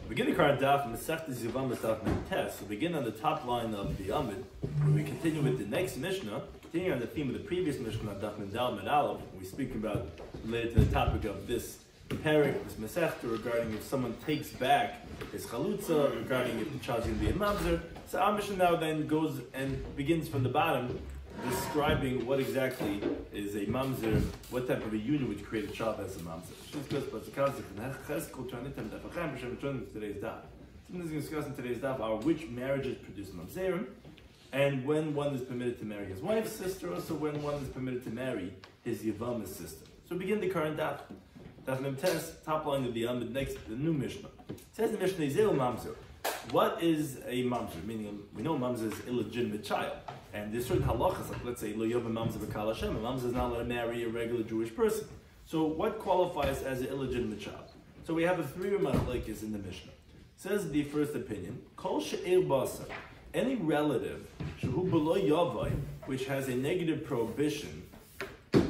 Beginning current Daf, Mesech Yevamos Daf test. So begin on the top line of the Amid, where we continue with the next Mishnah, continuing on the theme of the previous Mishnah, Daf Mendal Medalov. We speak about related to the topic of this parak, this Mesech, regarding if someone takes back his chalutza, regarding if the child's going to be a mamzer. So our Mishnah now then goes and begins from the bottom, describing what exactly is a mamzer, what type of a union would create a child as a mamzer. Today's daf. Something that's discussed in today's daf are which marriages produce mamzerim, and when one is permitted to marry his wife's sister, also when one is permitted to marry his Yevamos sister. So begin the current daf. Daf Mem Tes, top line of the Amid, next the new Mishnah. It says in the Mishnah, Zeu mamzer. What is a mamzer? Meaning, we know mamzer is illegitimate child. And there's certain halachas, like let's say, lo yova mamzer v'kal Hashem, a mamzer is not allowed to marry a regular Jewish person. So what qualifies as an illegitimate child? So we have a three machlokes in the Mishnah. It says the first opinion, kol she'er basa, any relative, shehu b'lo yavai, which has a negative prohibition,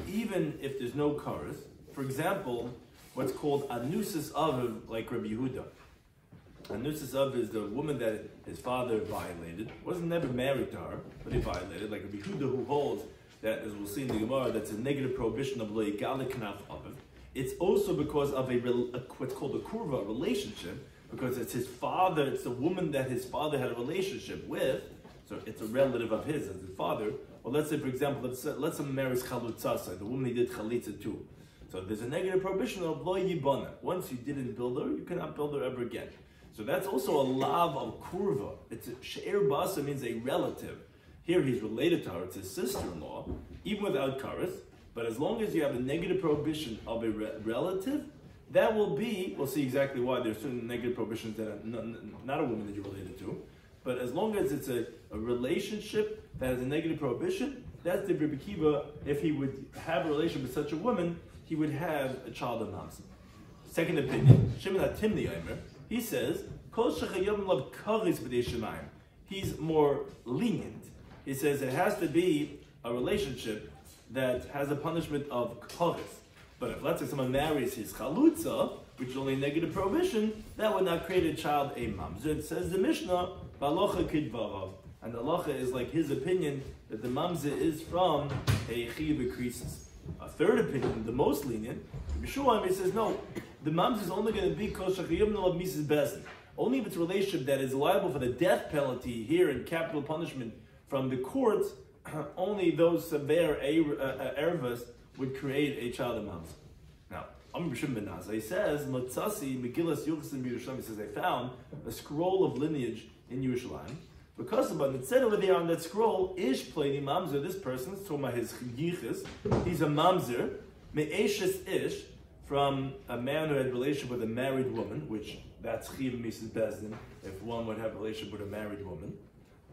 even if there's no kares. For example, what's called anusis aviv, like Rabbi Yehuda. Anusis aviv is the woman that his father violated, wasn't never married to her, but he violated, like Rabbi Yehuda, who holds that, as we'll see in the Gemara, that's a negative prohibition of lo yigal knaf aviv. It's also because of what's called a kurva, a relationship, because it's his father, it's the woman that his father had a relationship with, so it's a relative of his, as his father. Or let's say, for example, let's say marries chalutzasa, the woman he did chalitza to. So there's a negative prohibition of lo yibana. Once you didn't build her, you cannot build her ever again. So that's also a lav of kurva. It's a she'er basa, means a relative. Here he's related to her, it's his sister-in-law, even without kares. But as long as you have a negative prohibition of a relative, that will be, we'll see exactly why, there's certain negative prohibitions that are not a woman that you're related to. But as long as it's a relationship that has a negative prohibition, that's the Rabbi Kiva. If he would have a relationship with such a woman, he would have a child of mamzer. Second opinion, Shimon HaTimni Omer, he says, Kol shechayom lav kares b'dei shemayim. He's more lenient. He says it has to be a relationship that has a punishment of kares. But if, let's say, someone marries his chalutza, which is only a negative prohibition, that would not create a child a mamzer. It says the Mishnah, Balocha kidvarav. And the halacha is like his opinion that the mamzer is from a chiyuv krisis. A third opinion, the most lenient, Rabbi Shloimy says no, the mamzer is only going to be kol shechayim nolav misas bezin. Only if it's a relationship that is liable for the death penalty here in capital punishment from the courts, only those severe ervas would create a child of mamzer. Now, Amr B'Shim Ben Nazar, he says, Matzasi Megillas Yuchsin Yerushalayim, he says, I found a scroll of lineage in Yerushalayim. Because of it said over there on that scroll, Ish Plady Mamzer, this person, is talking about his yichus, he's a mamzer, Me'eshes Ish, from a man who had a relationship with a married woman, which that's Chiv Mrs. Bezdin, if one would have a relationship with a married woman.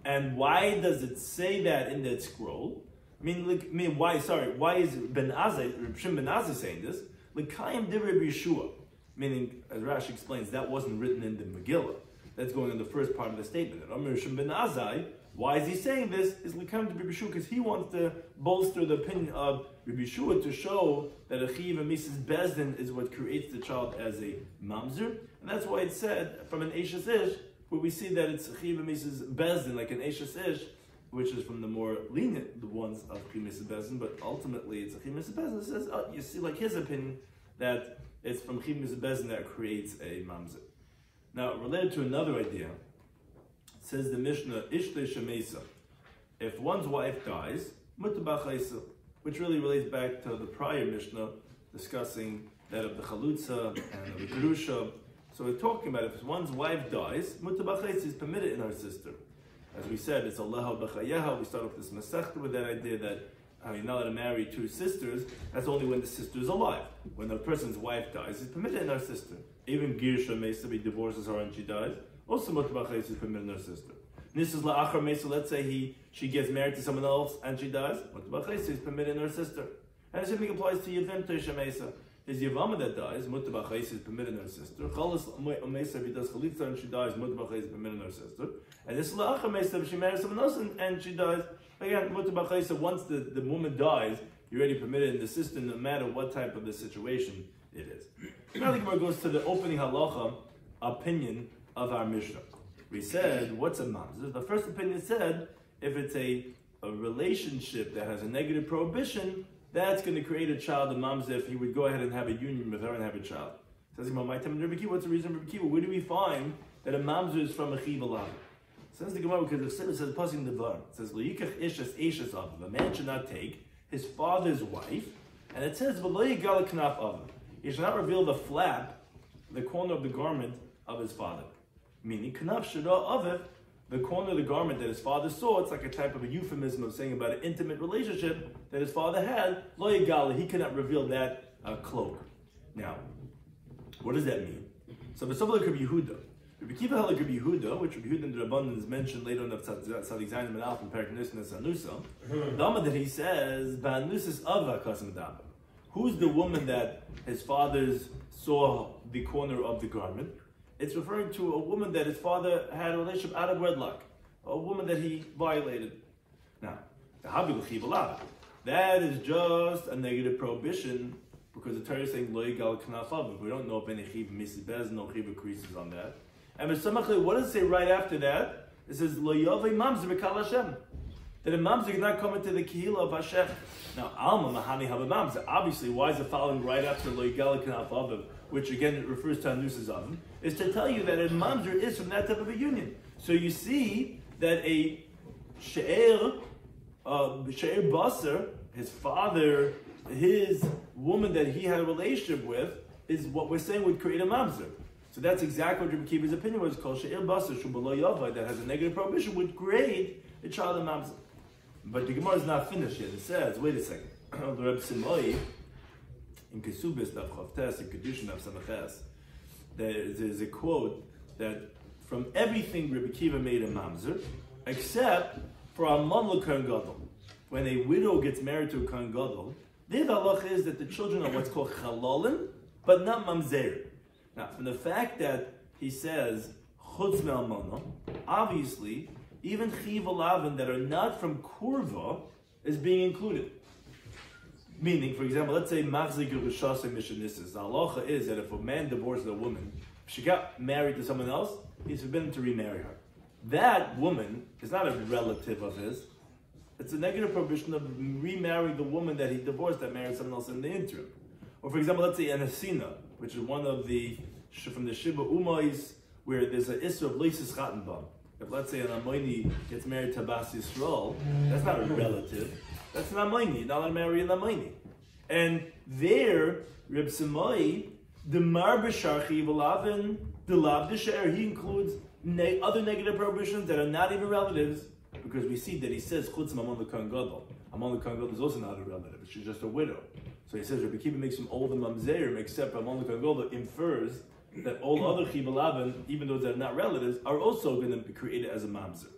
And why does it say that in that scroll? Why is Ben Azai, Shimon Ben Azai saying this? L'kayim divrei Yeshua, meaning, as Rashi explains, that wasn't written in the Megillah. That's going in the first part of the statement. And Amr Shimon Ben Azai, why is he saying this? Is l'kayim divrei Yeshua, because he wants to bolster the opinion of Rabbi Yeshua to show that a chiv and Mrs. Bezdin is what creates the child as a mamzer, and that's why it's said from an Eishes Ish, where we see that it's a chiv and Mrs. Bezdin, like an Eishes Ish, which is from the more lenient ones of Chiv Mrs. Bezdin, but ultimately it's a Chiv Mrs. Bezdin. It says, you see, like his opinion, that it's from Chiv Mrs. Bezdin that creates a mamzer. Now, related to another idea, it says the Mishnah, Ishtei Shemesa, if one's wife dies, Muta B'chaisa, which really relates back to the prior Mishnah, discussing that of the Chalutza and of the Gerusha. So we're talking about if one's wife dies, Muta B'chaisa is permitted in her sister. As we said, it's Allah b'chayeha. We start off this Masechta with that idea that you're not allowed to marry two sisters. That's only when the sister is alive. When a person's wife dies, it's permitted in her sister. Even Girsha Mesa, he divorces her and she dies. Also, Muta B'chaisa is permitted in her sister. Nisas la'achar Mesa, let's say she gets married to someone else and she dies. Muta B'chaisa is permitted in her sister. And the same thing applies to Yevamto Mesa. His Yevamah that dies, Muta B'chaisa is permitted in her sister. Chalas Mesa, if he does Chalitza and she dies, Muta B'chaisa is permitted in her sister. And this la'achar Mesa, if she marries someone else and she dies, again, Muta B'chaisa, once the woman dies, you're already permitted in the sister, no matter what type of the situation it is. Now the Gemara goes to the opening halacha opinion of our Mishnah. We said, what's a mamzer? The first opinion said, if it's a relationship that has a negative prohibition, that's going to create a child, a mamzer, if he would go ahead and have a union with her and have a child. Says my time Rabbi Kiva, what's the reason Rabbi Kiva? Where do we find that a mamzer is from a chiv alav? Says the Gemara, because the Siddur says passing the var. It says L'yikach ishes eshes av. A man should not take his father's wife, and it says V'lo yigal knaf av. He should not reveal the flap, the corner of the garment of his father. Meaning knaf shira av, the corner of the garment that his father saw. It's like a type of a euphemism of saying about an intimate relationship that his father had. Lo yigal, he cannot reveal that cloak. Now, what does that mean? So B'sov like Rabbi Yehuda. Rabbi Kiva held like Rabbi Yehuda, which Rabbi Yehuda in the Rabbanan is mentioned later in the Tzadik Zayin and Alf and Periknus and Sanusa. Dama that he says, Ba'anusis Ava Kasim Dama. Who's the woman that his fathers saw the corner of the garment? It's referring to a woman that his father had a relationship out of wedlock, a woman that he violated. Now, the Habil Chiv Alav, that is just a negative prohibition, because the Torah is saying Lo Yigal Knaf Av. We don't know if any Chiv Misibez, no Chiv increases on that. And what does it say right after that? It says Lo Yovei Mamzer B'Kal Hashem. That a mamzer cannot come into the Kehillah of Hashem. Now, Alma Mahani have a mamzer. Obviously, why is it following right after Lo Yigal Knaf Av, which again refers to Anusas Avim, is to tell you that a mamzer is from that type of a union. So you see that a shiur Basar, his father, his woman that he had a relationship with, is what we're saying would create a mamzer. So that's exactly what Rabbi Kiva's opinion was, called shiur Basar Shubalo Yavai, that has a negative prohibition, would create a child of mamzer. But the Gemara is not finished yet. It says, wait a second. The Rabbi Shloimy in Kesubis Daf Chavtes in Kedushin Daf Samaches, there's a quote that from everything Rabbi Kiva made a mamzer, except for a Kohen Gadol. When a widow gets married to a Kohen Gadol, the halacha is that the children are what's called chalolim, but not mamzer. Now, from the fact that he says chutz me'almana, obviously, even chiv alavin that are not from kurva is being included. Meaning, for example, let's say machzik rishasei mishanisis. The halacha is that if a man divorces a woman, if she got married to someone else, he's forbidden to remarry her. That woman is not a relative of his. It's a negative prohibition of remarrying the woman that he divorced that married someone else in the interim. Or for example, let's say an asina, which is one of the, from the Shiba Umais, where there's an issue of leisis chatenbam. If let's say an Amoini gets married to Bas Yisrael, that's not a relative. That's an Amoini, not allowed to marry an Amoini. And there, Reb Simai, the Mar B'Sharchi V'Lavin, the Lav D'Sher, he includes other negative prohibitions that are not even relatives, because we see that he says Chutz Mamon L'Kohen Gadol. Amon L'Kohen Gadol is also not a relative; she's just a widow. So he says Rabbi Kiva makes him all the mamzerim, except Amon L'Kohen Gadol infers that all other chiv alavin, even though they're not relatives, are also going to be created as a mamzer.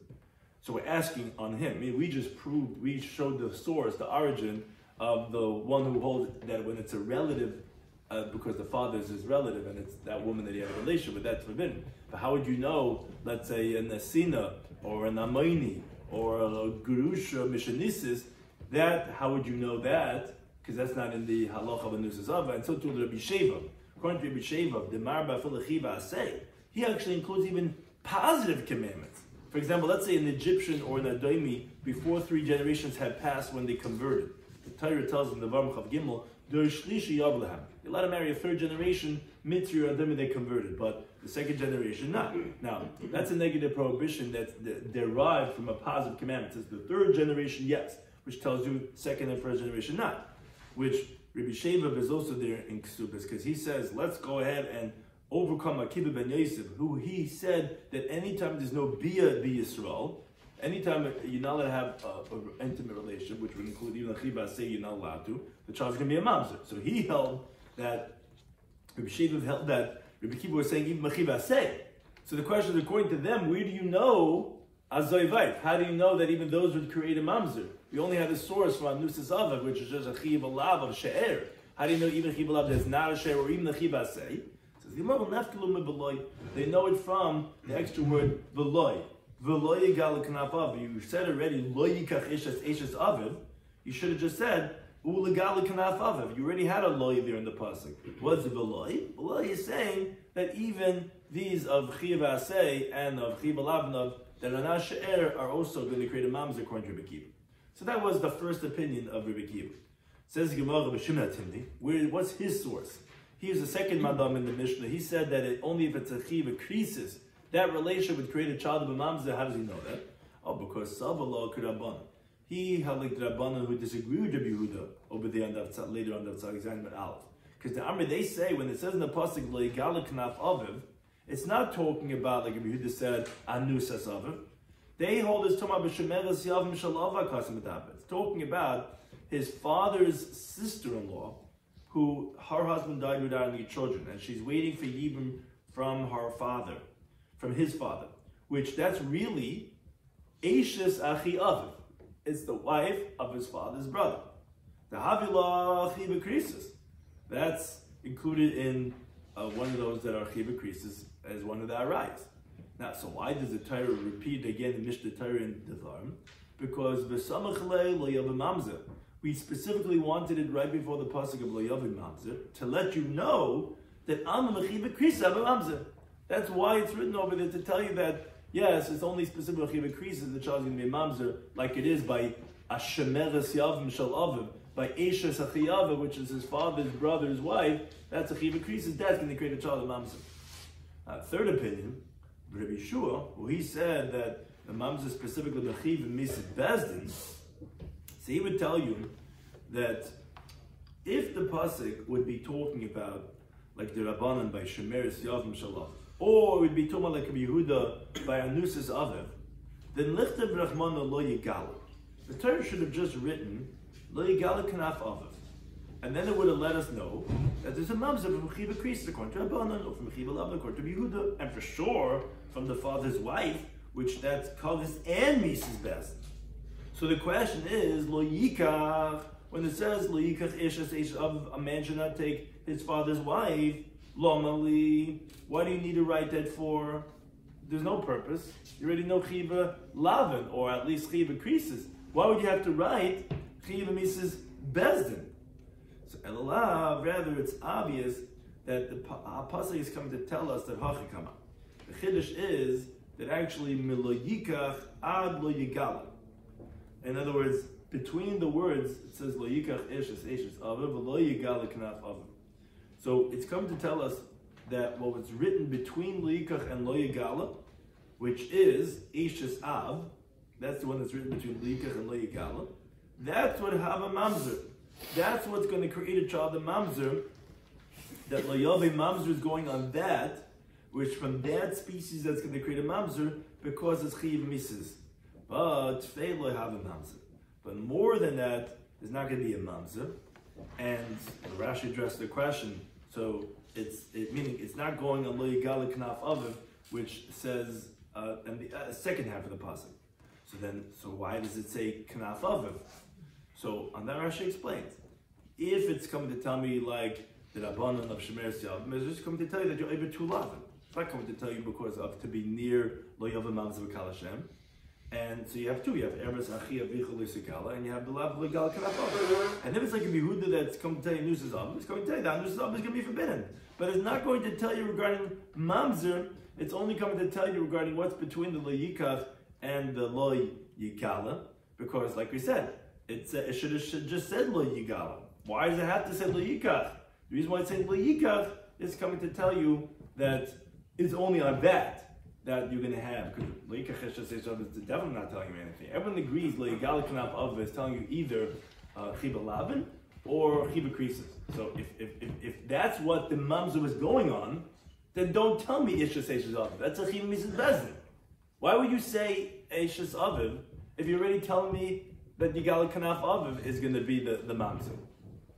So we're asking on him. I mean, we showed the source, the origin of the one who holds that when it's a relative, because the father is his relative and it's that woman that he had a relationship with, that's forbidden. But how would you know, let's say, an asina or an amayni or a gurusha mishanisis, that, how would you know that? Because that's not in the halacha of Anusazava, and so too the Rabbi Sheva. According to Rabbi Sheva, the Marba Filachiva Asay, he actually includes even positive commandments. For example, let's say an Egyptian or an Adomi, before 3 generations had passed when they converted. The Torah tells them, the Varmach of Gimel, you're allowed to marry a 3rd generation, Mitzri or Adomi, they converted, but the 2nd generation, not. Now, that's a negative prohibition that's derived from a positive commandment. It's the 3rd generation, yes, which tells you 2nd and 1st generation, not. Which Rabbi Sheva is also there in Ksubas, because he says, let's go ahead and overcome Akiva ben Yosef, who he said that anytime there's no Bia Yisrael, anytime you're not allowed to have an intimate relationship, which would include even Achiva say you're not allowed to, the child's going to be a mamzer. So he held that, Rabbi Sheva held that, Rabbi Kiva was saying even Achiva say. So the question is, according to them, where do you know Azoivait? How do you know that even those would create a mamzer? We only have the source from Anusas Avav, which is just a chiv alav of she'er. How do you know even chiv alav that's not a she'er or even a chiv asay? They know it from the extra word veloy. Veloy yigal k'nafav. You said already lo yikach eshes aviv. You should have just said ulegal k'nafav. You already had a loy there in the pasuk. What's the veloy? Veloy is saying that even these of Chiv Aseh and of Chiv Alavnov that are not she'er are also going to create a mamzer according to Rabbi Kiva. So that was the first opinion of Rabbi Kiva. Says Gemara Rabbi Shimon Timni, what's his source? He is the second madam in the Mishnah. He said that only if it's a chiv creases, that relation would create a child of a mamzer. How does he know that? Oh, because Savala Kurabban. He had like the Rabbanan who disagree with Rabbi Yehuda over there later on the Tzaddik Aleph. Because the Amr, they say when it says in the pasuk Leigala Knaf Aviv, it's not talking about like Rabbi Yehuda said Anusas Aviv. They hold this talking about B'Shemeres Yav Mishalava Kasim Medabet. It's talking about his father's sister-in-law, who her husband died without any children, and she's waiting for Yibum from her father, from his father, which that's really Eishes Achi Aviv. It's the wife of his father's brother. The Havila Chiva Krisis. That's included in one of those that are Chiva Krisis as one of the Arayas. Now, so why does the Torah repeat again the Mishnah Torah in Devarim? Because V'samach le lo yavim mamzer. We specifically wanted it right before the pasuk of lo yavim mamzer to let you know that am mechiva krisa mamzer. That's why it's written over there to tell you that yes, it's only specific mechiva krisa the child's going to be a mamzer, like it is by ashemeres yavim shel aviv, by eshes achiyava, which is his father's brother's wife. That's a chiva krisa. That's going to create a child of mamzer. Third opinion, Rabbi Shua, who he said that the mamzer specifically mechiva misid bezdin. So he would tell you that if the pasuk would be talking about like the Rabbanan by Shemeres Yavim Shalach, or it would be talking about like Rabbi Yehuda by Anusas Aviv, then Lichtav Rachmana Lo Yigala. The Torah should have just written Lo Yigala Kanaf Aviv, and then it would have let us know that there's a mamzer from Chiva Krista according to Rabbanan, or from Chiva Lavna according to Rabbi Yehuda, and for sure from the father's wife, which that's Kavis and Mises best. So the question is, lo yikach, when it says lo yikach eshes of a man should not take his father's wife, lo mali, why do you need to write that for? There's no purpose. You already know chiva lavin, or at least chiva krisis. Why would you have to write chiva mises bezdin? So elah, rather it's obvious that the pasuk is coming to tell us that hachikama. The chiddush is that actually milo yikach ad lo yigala. In other words, between the words, it says lo yikach eshes aviv lo yigala kanaf aviv. So it's come to tell us that what was written between lo yikach and lo yigala, which is eshes av, that's the one that's written between lo yikach and lo yigala. That's what have a mamzer. That's what's going to create a child of mamzer. That lo yavim mamzer is going on that, which from that species that's going to create a mamzer because it's chiv mises. But Tfei lo have a mamzer. But more than that, there's not going to be a mamzer. And Rashi addressed the question. So meaning it's not going on lo yigala knaf aviv, which says in the second half of the pasuk. So why does it say knaf aviv? So on that Rashi explains. If it's coming to tell me like the Rabbanan of Shemeres Yavim, it's just coming to tell you that you're able to lavin. It's not coming to tell you because of to be near lo yavim mamzer v'kal Hashem. And so you have two. You have Eres Achi Avicha L'Sikala, and you have the Lav L'Gal Kanaf. And if it's like a Yehuda that's come to tell you Nusas Av, it's going to tell you that Nusas Av is going to be forbidden. But it's not going to tell you regarding Mamzer. It's only coming to tell you regarding what's between the Lo Yikach and the Lo Yikala. Because, like we said, it should have just said Lo Yigala. Why does it have to say Lo Yikach? The reason why it's saying Lo Yikach is coming to tell you that it's only on that you're going to have, because Lo Yikach is definitely not telling you anything. Everyone agrees Lo Yigala Kanaf Av is telling you either Chiba Lavin or Chiba Krisis. So if that's what the mamzer was going on, then don't tell me Ishas Eishes Aviv. That's a Chiba Mises Bezdin. Why would you say Eishes Aviv if you're already telling me that Yigala Kanaf Aviv is going to be the mamzer?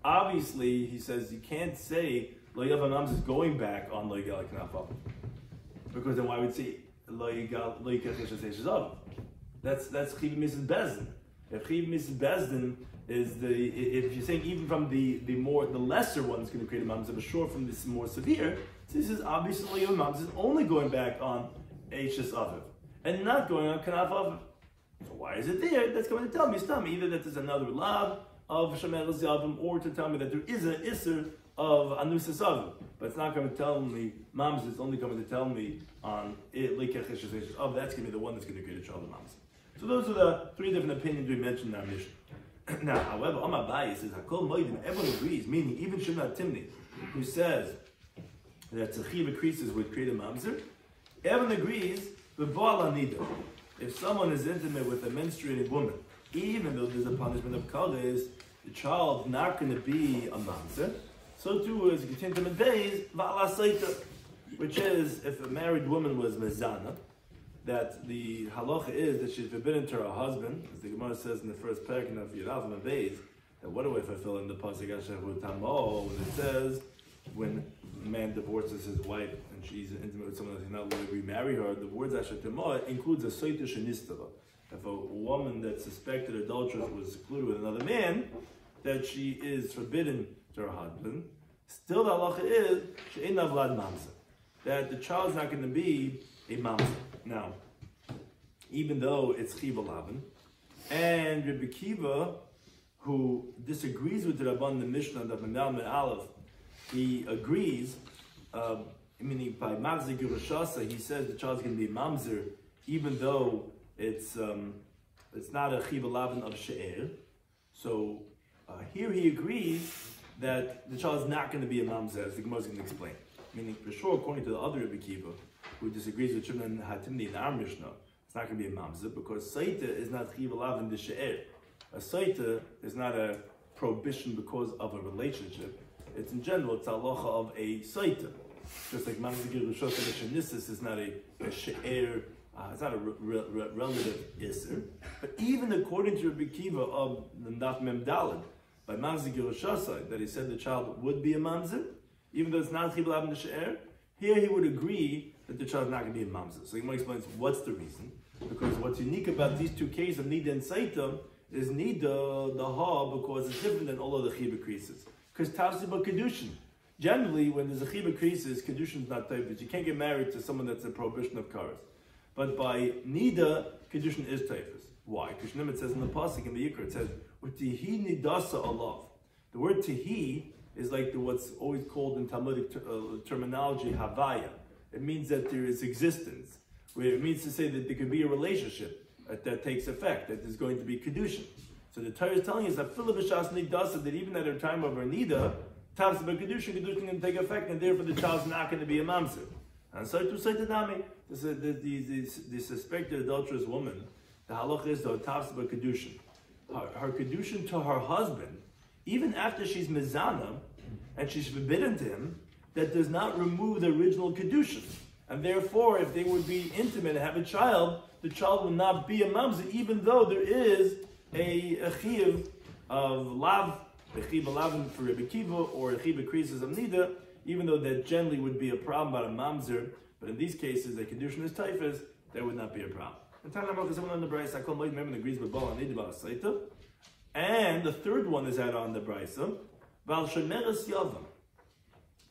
Obviously, he says you can't say Lo Yavim Mamzer is going back on Lo Yigala Kanaf Aviv. Because then why would say Lo Yikach Eshes Eishes Aviv? That's Chiv Mises Bezdin. If Chiv Mises Bezdin is if you're saying even from the lesser one is going to create a mamzer, but sure from this more severe, so this is obviously your mamzer is only going back on Eshes Aviv and not going on Kanaf Aviv. So why is it there? That's going to tell me either that there's another lav of Shemeres Yavim, or to tell me that there is an isser of Anusas Avim. But it's not going to tell me, Mamzer, it's only going to tell me on Likech of that's going to be the one that's going to create a child of Mamzer. So those are the three different opinions we mentioned in our mission. Now, however, Amar Abaye says, Hakol Moedim, everyone agrees, meaning even Shimon Timni, who says that Tzechiva creases would create a Mamzer, everyone agrees, with Baal Anida. If someone is intimate with a menstruating woman, even though there's a punishment of Kales, the child's not going to be a Mamzer. So too is intimate days, Va'ala Saita, which is if a married woman was Mezana, that the halacha is that she's forbidden to her husband, as the Gemara says in the first paragraph of Yerav and Beis, that what do I fulfill in the pasuk Ashehu Tamo when it says when a man divorces his wife and she's intimate with someone that he's not allowed to remarry her, the words Asher Tamo includes a Saita Shenistava. If a woman that's suspected adulteress was secluded with another man, that she is forbidden to her husband. Still the halacha is she'ein avlad mamzer, that the child's not going to be a mamzer. Now, even though it's Chiva Lavan, and Rabbi Kiva, who disagrees with the Rabban the Mishnah, the Mandal and Aleph, he agrees, meaning by Mamzer Girushasa, he says the child's going to be mamzer, even though it's not a Chiva Lavan of She'er. So here he agrees that the child is not going to be a mamzer, as the Gemara is going to explain. Meaning, for sure, according to the other Rabbi Kiva, who disagrees with Shimon Hatimni in our Mishnah, it's not going to be a mamzer because Saita is not chiv alav in the she'er. A Saita is not a prohibition because of a relationship. It's in general, it's halacha of a Saita. Just like mamzer girushos and shenissis is not a she'er, it's not a relative iser. But even according to Rabbi Kiva of the Daf Mem Daled, by mamzer girushos, that he said the child would be a mamzer, even though it's not chiv alav in the she'er, here he would agree that the child is not going to be a mamzer. So he might explain what's the reason. Because what's unique about these two cases of Nida and Saita is Nida, the Ha, because it's different than all other Chiba creases. Because Tavsiba Kedushin. Generally, when there's a Chiba creases, Kedushin is not Taifas. You can't get married to someone that's a prohibition of Karas. But by Nida, Kedushin is Taifas. Why? Because it says in the Pasuk, in the Yikra, it says, Tihi Nidasa Allah. The word Tihi is like what's always called in Talmudic terminology, Havaya. It means that there is existence, where it means to say that there could be a relationship that takes effect, that there's going to be Kedushin. So the Torah is telling us that that even at a time of her Nida, Tavs about Kedushin can take effect, and therefore the child's not going to be a Mamzer. And so to say to Dami, the suspected adulterous woman, the halach is the Tavs about Kedushin. Her Kedushin to her husband, even after she's Mizana, and she's forbidden to him, that does not remove the original Kedushin. And therefore, if they would be intimate and have a child, the child will not be a mamzer, even though there is a chiv of lav, a chiv of lav for Rebbe Kiva, or a chiv of creases of nida, even though that generally would be a problem about a mamzer, but in these cases, a Kedushin is taifas, there would not be a problem. And the third one is added on the Brisa, Val Shemeres Yavam.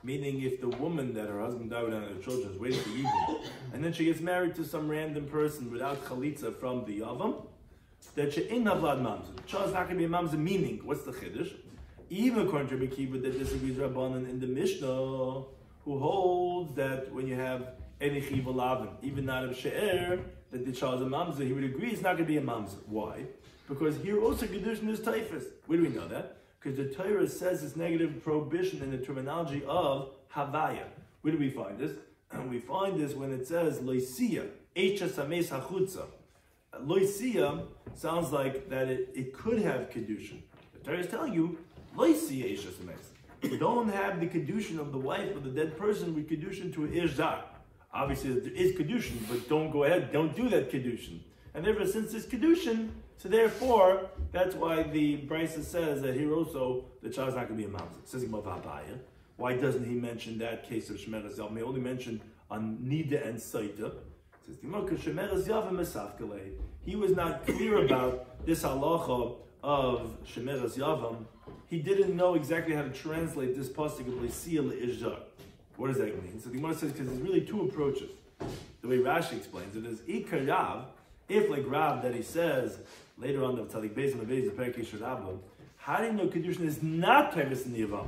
Meaning, if the woman that her husband died without her children is waiting for Yibum, and then she gets married to some random person without chalitza from the Yavam, that she ain't havlad mamzer. The child's not going to be a mamzer, meaning, what's the chiddush? Even according to Rabbi Kiva that disagrees Rabbanan in the Mishnah, who holds that when you have any chiv lavin, even not of she'er, that the child's a mamzer, he would agree it's not going to be a mamzer. Why? Because here also Kedushin is taifas. Where do we know that? Because the Torah says it's negative prohibition in the terminology of Havaya. Where do we find this? And we find this when it says Loisia, Eisha Sames Hachutza. Loisia sounds like that it could have Kedushin. The Torah is telling you, Loisia Eisha Sames. You don't have the Kedushin of the wife of the dead person with Kedushin to an Irzar. Obviously there is Kedushin, but don't go ahead, don't do that Kedushin. And therefore, since there's Kedushin, so therefore, that's why the Brisa says that here also the child's not going to be a mamzer. Says Abaya. Why doesn't he mention that case of Shemeres Yavam? He only mentioned on Nida and Saita. Says Shemeres Yavam. He was not clear about this halacha of Shemeres Yavam. He didn't know exactly how to translate this pasuk of Leisia le'izhar. What does that mean? So the Gemara says because there's really two approaches. The way Rashi explains it is Ikar Rav. If like Rav that he says later on the Tzadik Beis and the Beis the Perkei Shirabah, how do you know Kedushin is not Tavis in the Yavam?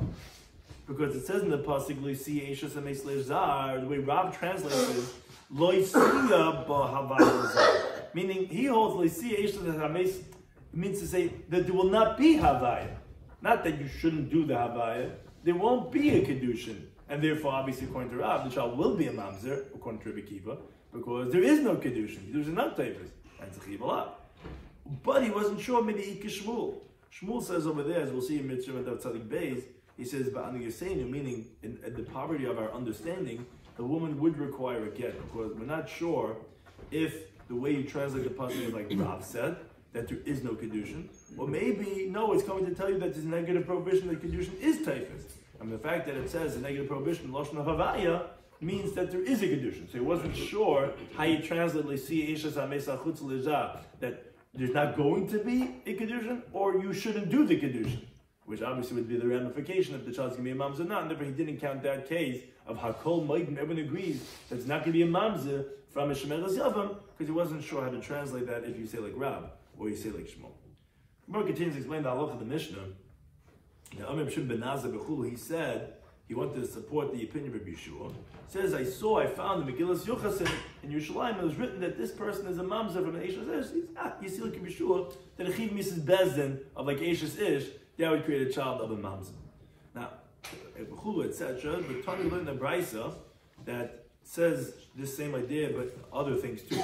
Because it says in the pasuk, "Lo see eishes ameis le'zar." The way Rav translates it is, "Lo siya b'havaya zar," meaning he holds "Lo see eishes ameis." It means to say that there will not be havaya, not that you shouldn't do the havaya. There won't be a kedushin, and therefore, obviously, according to Rav, the child will be a mamzer, according to Rabbi Kiva, because there is no kedushin. There's not taifas and tzchiv Allah. But he wasn't sure. Maybe Ika Shmuel. Shmuel says over there, as we'll see in Mitzvah and Tzadik Beis, he says, "Ba'anu Yisenu," meaning in the poverty of our understanding, the woman would require a get because we're not sure if the way you translate the pasuk is like Rav said, that there is no kedushin, or maybe no, it's coming to tell you that there's a negative prohibition that kedushin is taifas. I mean, the fact that it says a negative prohibition lashon of havaya means that there is a kedushin. So he wasn't sure how you translate "L'si eishes hamesa chutz le'zah," that there's not going to be a kedushin, or you shouldn't do the kedushin, which obviously would be the ramification if the child's going to be a mamzer or not. And therefore, he didn't count that case of hakol moedim. Everyone agrees that it's not going to be a mamzer from a shemeres yavam because he wasn't sure how to translate that if you say like Rab or you say like Shmuel. Gemara continues to explain the halacha of the Mishnah. Now, Amr Shim ben Nazar b'chulu, he said he wanted to support the opinion of Yeshua. Says, I found the Megillas Yochasim in Yerushalayim. It was written that this person is a mamzer from an Eishes Ish. You see, like Yeshua, that a chiv misses bezdin of like Eishes Ish, that would create a child of a mamzer. Now, b'chulu etc. But Tony learned the brisa that says this same idea, but other things too.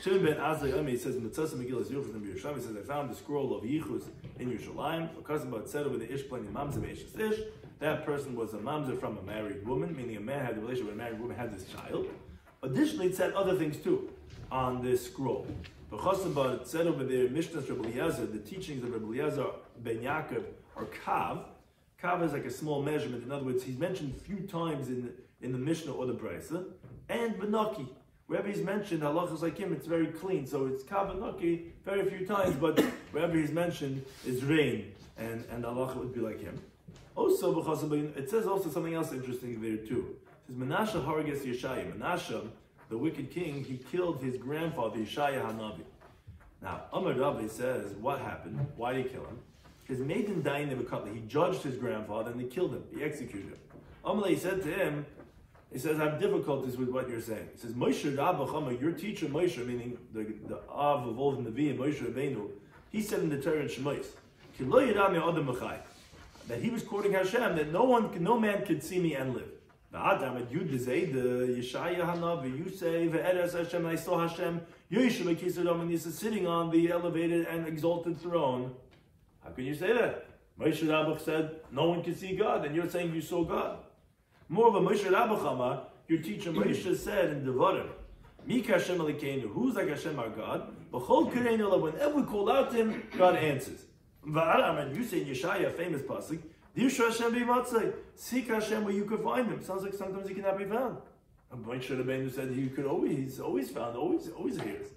Shimon ben Azai Yomi says in the Tzasa Megillas Yochasim in Yerushalayim, he says, I found the scroll of Yichus in Yerushalayim. Because about said with the Ish playing the mamzer of Eishes Ish. That person was a mamzer from a married woman, meaning a man had a relationship with a married woman, had this child. Additionally, it said other things too on this scroll. It said over there, Mishnah's Rabbi Eliezer, the teachings of Rabbi Eliezer ben Yaakov are kav. Kav is like a small measurement. In other words, he's mentioned a few times in the Mishnah or the Brisa. And Benaki. Wherever he's mentioned, halachas like him, it's very clean. So it's kav Benaki very few times, but wherever he's mentioned is rain. And halacha would be like him. Also, it says also something else interesting there too. It says Menashe Harages Yeshaya. Menashe, the wicked king, he killed his grandfather Yeshaya Hanavi. Now, Amar Rabbi says, what happened? Why did he kill him? His maiden dying never cut. He judged his grandfather and he killed him. He executed him. Amalei said to him, he says, I have difficulties with what you're saying. He says, Moshe Rabbi, your teacher Moshe, meaning the Av of all the Nevi'im, Moshe Rabbeinu, he said in the Torah in Shemais, Ki lo yirah me'adam b'chai, that he was quoting Hashem, that no man could see me and live. You say, Hashem, I saw Hashem, and he's sitting on the elevated and exalted throne. How can you say that? Moshe Rabbeinu said, no one can see God, and you're saying you saw God. More of a Moshe Rabbeinu, your teacher Moshe said in Devarim, Mika Hashem Elokeinu, who's like Hashem our God? Whenever we call out to him, God answers. And you say in Yeshaya, famous pasuk, seek Hashem where you could find him. Sounds like sometimes he cannot be found. And Moshe Rabbeinu said he's always found, always hears.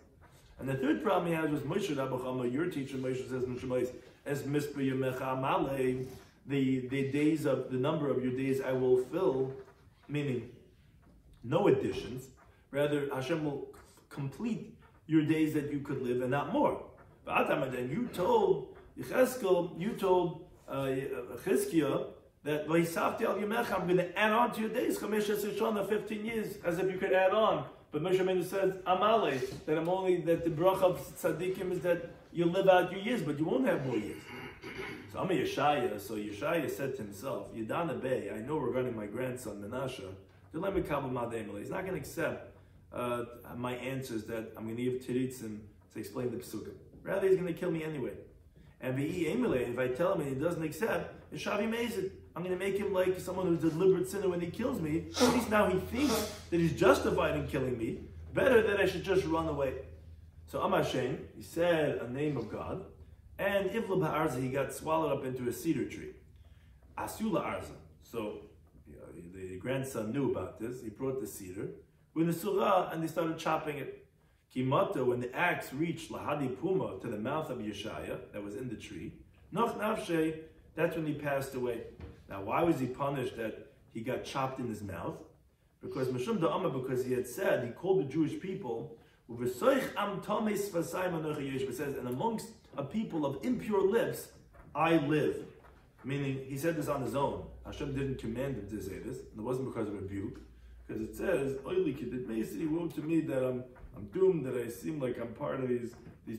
And the third problem he has was Moshe Rabbeinu, your teacher Moshe says in Shemais, as Mispa Yemecha Malei, the number of your days I will fill, meaning no additions. Rather, Hashem will complete your days that you could live and not more. And you told Yecheskel, you told Chizkiah that I'm going to add on to your days 15 years, as if you could add on. But Moshe Rabbeinu says, Amalei, that the bracha of tzaddikim is that you live out your years, but you won't have more years. So I'm a Yeshaya. So Yeshaya said to himself, Yadana Bey, I know regarding my grandson Menashe, he's not going to accept my answers that I'm going to give tiritzim to explain the psukim. Rather, he's going to kill me anyway. And if I tell him and he doesn't accept, I'm going to make him like someone who's a deliberate sinner when he kills me. At least now he thinks that he's justified in killing me. Better that I should just run away. So Amashem, he said a name of God, and Ivla Ba'arza, he got swallowed up into a cedar tree. Asula Arza. So the grandson knew about this. He brought the cedar with the surah, and they started chopping it. Kimata, when the axe reached Lahadi Puma to the mouth of Yeshaya that was in the tree, Noch Nafshe, that's when he passed away. Now, why was he punished that he got chopped in his mouth? Because Mishum Da'ama, because he had said, he called the Jewish people, it says, and amongst a people of impure lips, I live. Meaning, he said this on his own. Hashem didn't command him to say this, and it wasn't because of rebuke, because it says, "Oily kid, it basically wrote to me that I'm doomed, that I seem like I'm part of these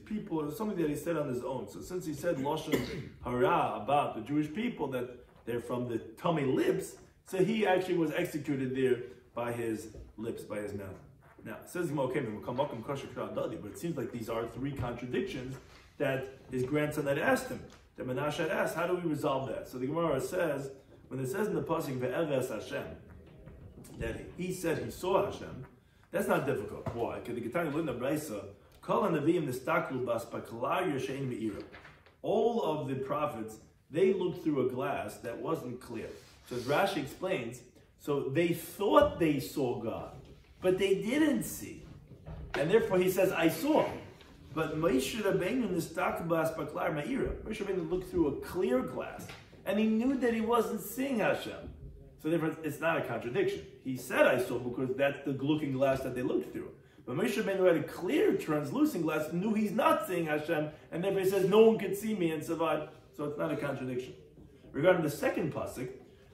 people," or something that he said on his own. So since he said lashon hara about the Jewish people, that they're from the tummy lips, so he actually was executed there by his lips, by his mouth. Now, it says, okay, but it seems like these are three contradictions that his grandson had asked him, that Menashe had asked. How do we resolve that? So the Gemara says, when it says in the pasuk ve'eves Hashem, that he said he saw Hashem, that's not difficult. Why? Because the Ketani learned the Brisa, Kol HaNaviim nistaklu bas baklar yashein me'ira. All of the prophets, they looked through a glass that wasn't clear. So as Rashi explains, so they thought they saw God, but they didn't see. And therefore he says, I saw. But Moshe Rabbeinu nistaklu bas baklar me'ira. Moshe Rabbeinu looked through a clear glass, and he knew that he wasn't seeing Hashem. So therefore, it's not a contradiction. He said, I saw, because that's the looking glass that they looked through. But Moshe Rabbeinu had a clear, translucent glass, knew he's not seeing Hashem, and therefore he says, no one can see me and survive. So it's not a contradiction. Regarding the second pasuk,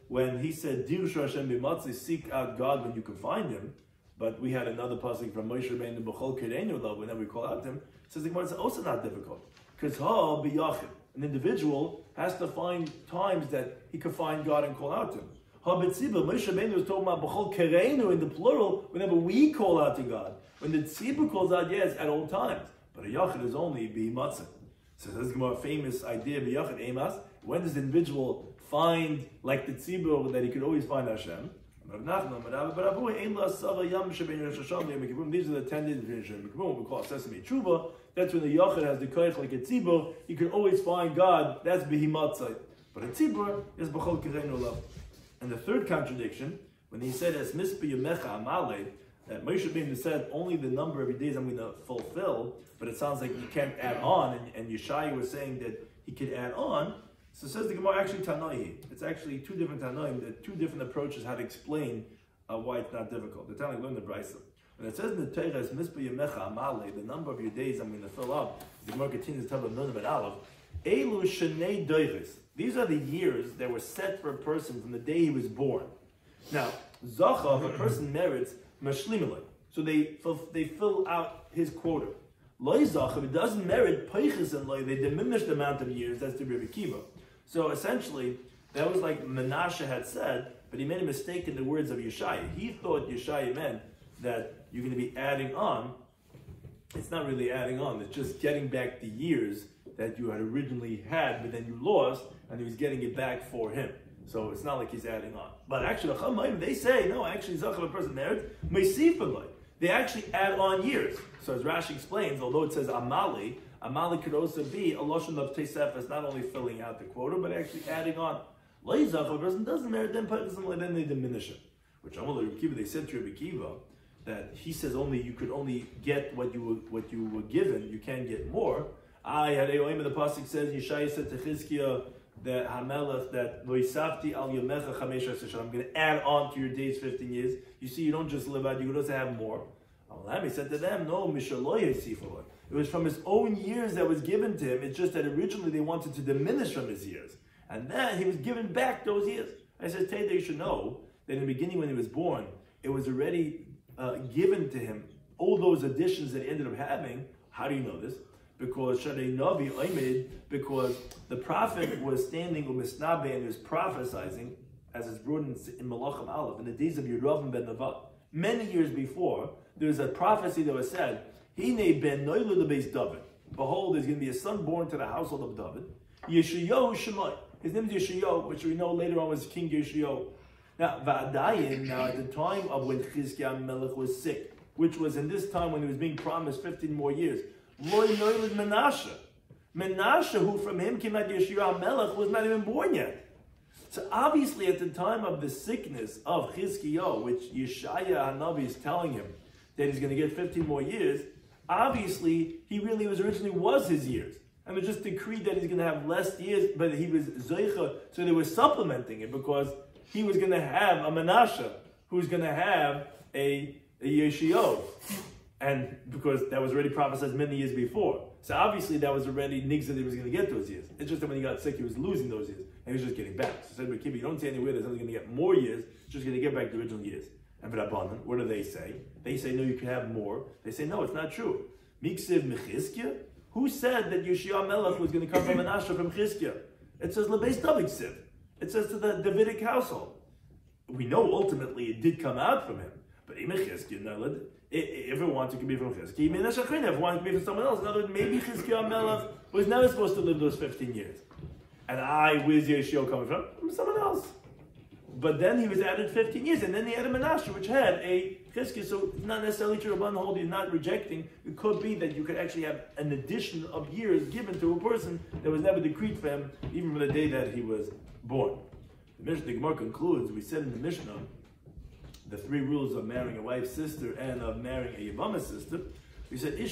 when he said, Dirshu Hashem b'matzah, seek out God when you can find him, but we had another pasuk from Moshe Rabbeinu, b'chol kereinu love, whenever we call out to him, it says the Gemara, it's also not difficult. Because an individual has to find times that he can find God and call out to him. Moshe Rabbeinu was talking about b'chol kereinu in the plural, whenever we call out to God. When the tzibur calls out, yes, at all times. But a yachid is only b'matzah. So this is a famous idea, b'yachid emas. When does the individual find, like the tzibur, that he could always find Hashem? These are the 10 days between Hashem and we call it Sesame Tshuva. That's when the yachid has the koich like a tzibur. He can always find God. That's b'himatzah. But a tzibur is b'chol kereinu love. And the third contradiction, when he said, "Es mispe yomecha amale," that Moshe Rabbeinu said, only the number of days I'm going to fulfill, but it sounds like you can't add on, and Yeshaya was saying that he could add on. So it says the Gemara, actually Tanoi. It's actually two different Tanoim, two different approaches how to explain why it's not difficult. The Tanoi learned the Brisa. When it says in the Torah, "Es mispe yomecha amale," the number of your days I'm going to fill up, the Gemara continues to tell about Nun and Aleph, Elu shenei doiches. These are the years that were set for a person from the day he was born. Now, Zacha, if a person merits, mashlimalei. So they fill out his quota. Loi Zacha, if it doesn't merit, peiches and loi, they diminish the amount of years. That's the Rabbi Kiva. So essentially, that was like Menashe had said, but he made a mistake in the words of Yeshaya. He thought Yeshaya meant that you're going to be adding on. It's not really adding on. It's just getting back the years that you had originally had, but then you lost, and he was getting it back for him. So it's not like he's adding on. But actually, they say, no, actually, Zachar, a person married, they actually add on years. So as Rashi explains, although it says Amali could also be a loshon of Tesef, it's not only filling out the quota, but actually adding on. If a person doesn't merit, then they diminish it. Which they said to Rabbi Kiva, that he says you could only get what you were given, you can't get more. The pasuk says, Yeshaya said to Chizkiah, that Hamelech, that Loisafti al Yomecha Chamesh Hashem, I'm going to add on to your days 15 years. You see, you don't just live out, you could also have more. He said to them, no, Mishaloy Yisifaloi. It was from his own years that was given to him. It's just that originally they wanted to diminish from his years. And then he was given back those years. I said, Teda, you should know that in the beginning when he was born, it was already given to him. All those additions that he ended up having, how do you know this? Because the prophet was standing with Misnabe and he was prophesying, as is brought in Malachim Aleph, in the days of Yeravim ben Nevat. Many years before, there was a prophecy that was said, Hine ben Noilu lebeis David. Behold, there's going to be a son born to the household of David. Yeshayahu Shemai. His name is Yeshayahu, which we know later on was King Yeshayahu. Now, Va'adayin, at the time of when Chizkiah Melech was sick, which was in this time when he was being promised 15 more years, Loi Noilid Menashe. Menashe, who from him came out Yeshua Melech, was not even born yet. So obviously at the time of the sickness of Chizkiyahu, which Yeshaya Hanavi is telling him that he's going to get 15 more years, obviously he really was his years. And it just decreed that he's going to have less years, but he was Zoicha, so they were supplementing it because he was going to have a Menashe, who's going to have a Yeshayahu. And because that was already prophesied many years before. So obviously that was already nigzah that he was going to get those years. It's just that when he got sick, he was losing those years. And he was just getting back. So said Rabbi Kiva, you don't say anywhere that he's only going to get more years, it's just going to get back the original years. And Rabbanan, what do they say? They say, no, you can have more. They say, no, it's not true. Miksiv Mechizkia? Who said that Yoshia Melech was going to come from an Asher from Chizkia? It says Lebeis David Siv. It says to the Davidic household. We know ultimately it did come out from him. But if it wanted to be from Chizkia, if it wanted to be from someone else, in other words, maybe Chizkia Melech was never supposed to live those 15 years. And where's Yoshia coming from? From someone else. But then he was added 15 years, and then he had a Menashe, which had a Chizkiah, so it's not necessarily true. Rabban hold you're not rejecting. It could be that you could actually have an addition of years given to a person that was never decreed for him, even from the day that he was born. The Gemara concludes, we said in the Mishnah, the 3 rules of marrying a wife's sister and of marrying a Yevamos sister. We said, we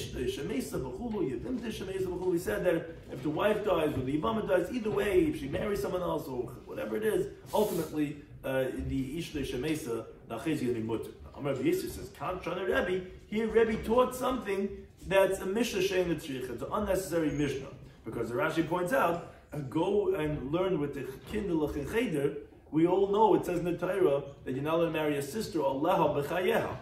said that if the wife dies or the Yevamah dies, either way, if she marries someone else or whatever it is, ultimately, the Ishtay Shemesa, the Achei is going to be mutter. Amar Rabbi Yisrael says, Kantrana Rebbe, here Rebbe taught something that's a Mishnah Shein L'Tzricha, it's an unnecessary Mishnah. Because the Rashi points out, go and learn with the Kindle in Cheder, we all know it says in the Torah that you're not allowed to marry a sister, Allah b'chayeha,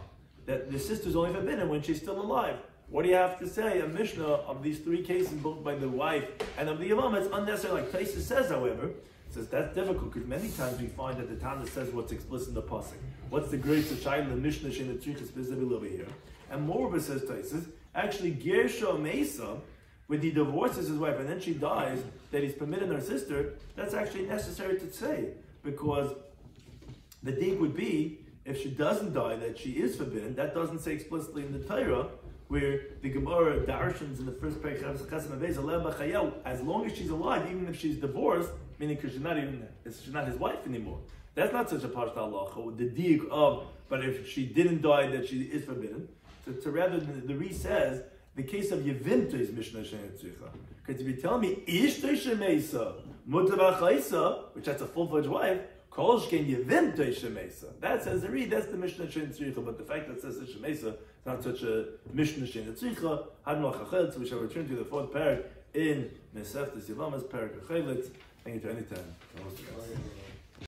that the sister's only forbidden when she's still alive. What do you have to say? A Mishnah of these 3 cases, both by the wife and of the Yevamah, it's unnecessary. Like Taisa says, however, says that's difficult because many times we find that the Tana says what's explicit in the pasuk. What's the great Shayla in the Mishnah Shein L'Tzricha specifically over here? And moreover, says Taisa, actually Gersha Mesa, when he divorces his wife and then she dies, that he's permitted her sister, that's actually necessary to say. Because the dig would be, if she doesn't die, that she is forbidden. That doesn't say explicitly in the Torah, where the Gemara darshans in the first paragraph, as long as she's alive, even if she's divorced, meaning because she's not his wife anymore. That's not such a pashta halacha, the dig of, but if she didn't die, that she is forbidden. So rather, the Re says, the case of Yevinta is Mishnah Shein L'Tzricha. Because if you tell me, Ishtay Shemesa, Mutar B'Chaisa, which that's a full-fledged wife, Kol Shkein Yevinta Shemesa. That says the Reed, that's the Mishnah Shein L'Tzricha. But the fact that it says Shemesa, it's not such a Mishnah Shein L'Tzricha. Hadno Chachelitz, we shall return to the 4th parak in Mesechtes Yevamos, parak Chachelitz. Thank you to any time.